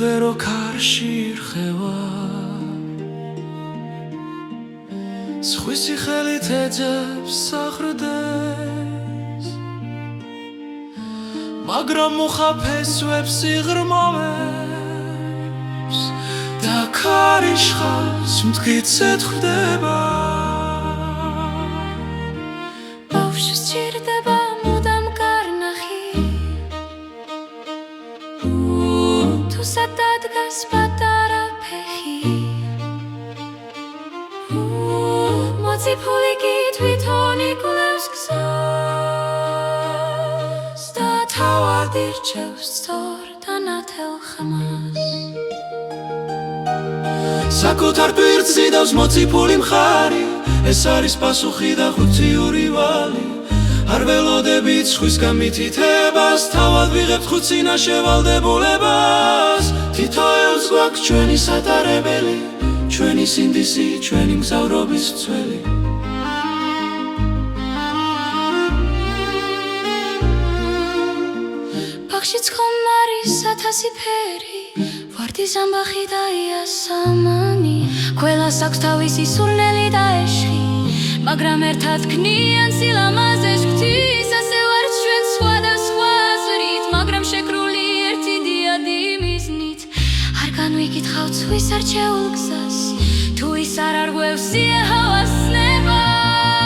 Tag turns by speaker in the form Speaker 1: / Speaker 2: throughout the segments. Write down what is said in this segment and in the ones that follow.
Speaker 1: ჩიღერო ქარში რხევა სხვისი ხელით ეძებს სახრდეს მაგრამ მოხაფესვებს იღრმავებს და ქარიშხალს მტკიცედ ხვდება
Speaker 2: ბავშვს ჭირდება მუდამ კარნახი თუ სადადგას პატარა ფეხი მოციფული კი თვითონ იკვლევს გზას და თავად ირჩევს სწორ და ნათელ ხმას
Speaker 1: საკუთარ ტვირთს იდავს მოციფული მხარი ეს არის პასუხი და ხუთიური ვალი არ ველოდებით სხვისგან მითითებას თავად ვიღებთ ხუთ წინაშე ვალდებულებას თითოეულს გვაქვს ჩვენი სატარებელი ჩვენი სინდისი ჩვენი მგზავრობის მცველი
Speaker 2: ბაღშიც ხომ არის 1000 ფერი ვარდის ამბახი და იასამანი ყველას აქვს თავისი სურნელი და ეშხი მაგრამ ერთად ქმნიან სილამაზეს ღვთის ასე ვართ ჩვენ სხვადასხვა აზრით მაგრამ შეკრული ერთი დიადი მიზნით არ განვიკითხავთ სხვის არჩეულ გზას თუ ის არ არღვევს იეჰოვას ცნებას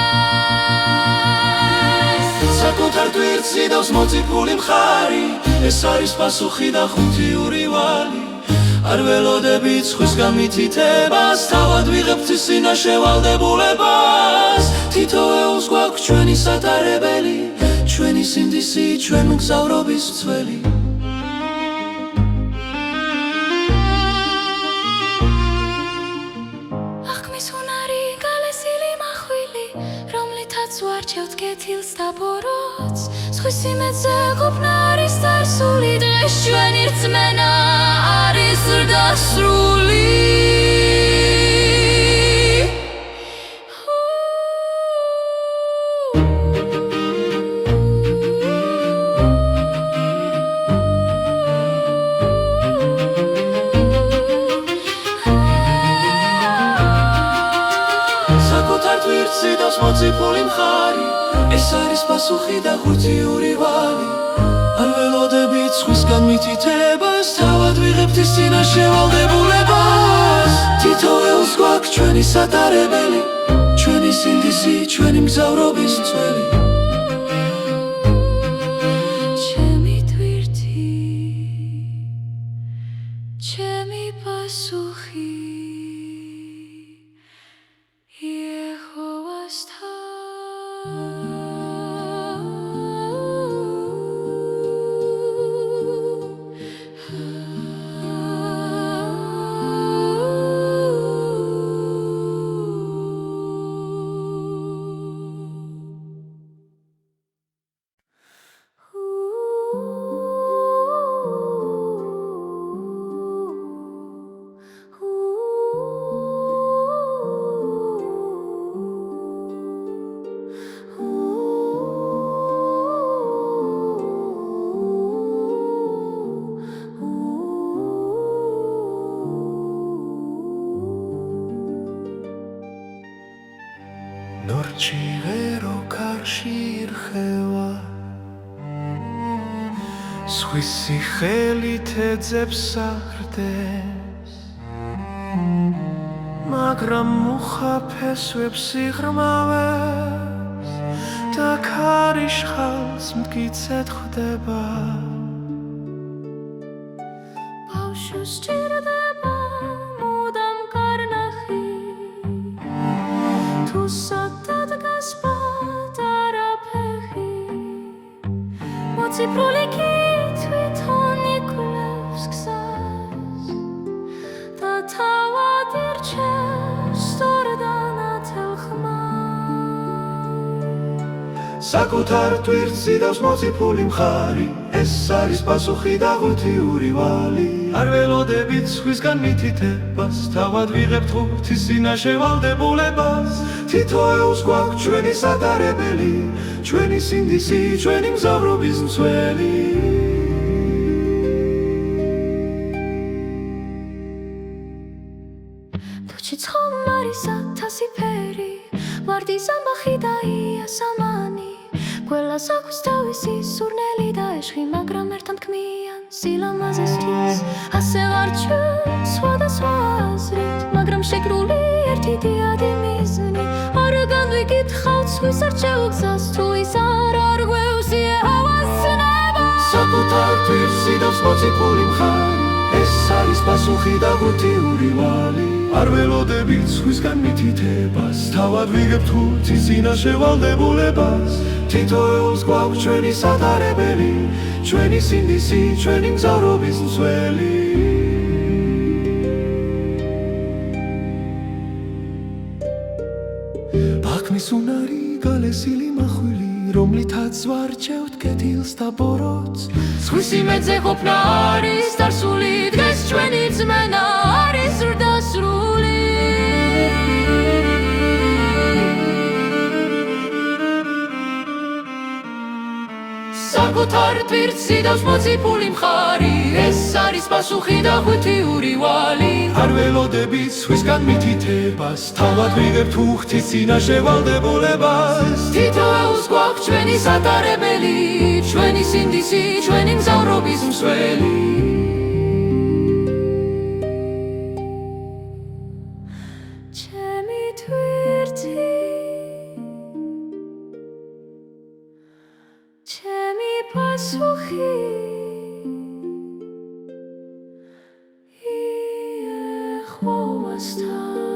Speaker 1: საკუთარ ტვირთს იდავს მოციფული მხარი ეს არის პასუხი და ხუთიური ვალი არ ველოდებით სხვისგან მითითებას თავად ვიღებთ წინაშე ვალდებულებას თითოეულს გვაქვს ჩვენი სატარებელი ჩვენი სინდისი ჩვენ მგზავრობის მცველი
Speaker 2: აღქმის უნარი გალესილი მახვილი რომლითაც ვარჩევთ კეთილს და ბოროტს სხვის იმედზე ყოფნა არის წარსული დღეს ჩვენი რწმენა არის ზრდასრული
Speaker 1: საკუთარ ტვირთს იდავს მოციფული მხარი ეს არის პასუხი და ხუთიური ვალი არ ველოდებით სხვისგან მითითებას თავად ვიღებთ ის წინაშე ვალდებულებას თითოეულს გვაქვს ჩვენი სატარებელი ჩვენი სინდისი ჩვენი მგზავრობის მცველი
Speaker 2: ჩემი ტვირთი ჩემი პასუხი
Speaker 1: ჩიღერო ქარში რხევა სხვისი ხელით ეძებს სახრდეს მაგრამ მოხაფესვებს იღრმავებს და ქარიშხალს მტკიცედ ხვდება
Speaker 2: ბავშვს ჭირდება მუდამ კარნახი თუ სადადგას პატარა ფეხი მოციფული კი თვითონ იკვლევს გზას და თავად ირჩევს სწორ და ნათელ ხმას
Speaker 1: საკუთარ ტვირთს იდავს მოციფული მხარი ეს არის პასუხი და ხუთიური ვალი არ ველოდებით სხვისგან მითითებას თავად ვიღებთ ხუთის წინაშე ვალდებულებას თითოეულს გვაქვს ჩვენი სატარებელი ჩვენი სინდისი ჩვენი მგზავრობის მცველი
Speaker 2: მაშინ ხომარისა თასი ფერი ვარდი ზამბახი და იასამანი ყველას აქვს თავისი სურნელი და ეშხი მაგრამ ერთად ქმნიან სილამაზესთვის ასე ვარ ჩვენ სხვადასხვა აზრით მაგრამ შეკრული ერთი დიადი მიზნი არ განვიკითხავთ სხვის არჩეულ გზას თუ ის არ გვეუსია ავასნება
Speaker 1: საკუთარ თვირს იდავს მოციქული მხარი ეს არის პასუხი და ღუთიური ვალი არ ველოდებით სხვისგან მითითებას თავად ვიგებთ ხუთი წინაშე ვალდებულებას თითოეულს გვაქვს ჩვენი სათარებელი ჩვენი სინდისი ჩვენი მგზავრობის მსველი ბაქნის უნარი გალესილი მახვილი რომლითაც ვარჩევთ კეთილს და ბოროტს
Speaker 2: სხვის იმედზე ყოფნა არის დასული დღეს ჩვენი ძმენა არის ზრდასრული საკუთარ თვირთს იდავს მოციქული მხარი ეს არის პასუხი და ღუთიური ვალი
Speaker 1: არ ველოდებით სხვისგან მითითებას თავად ვიგებთ უხთის წინაშე ვალდებულებას
Speaker 2: თითოეულს გვაქვს ჩვენი სათარებელი ჩვენი სინდისი ჩვენი მგზავრობის მსველი ჩემი თვირთი ჩემი პასუხი იეჰოვასთან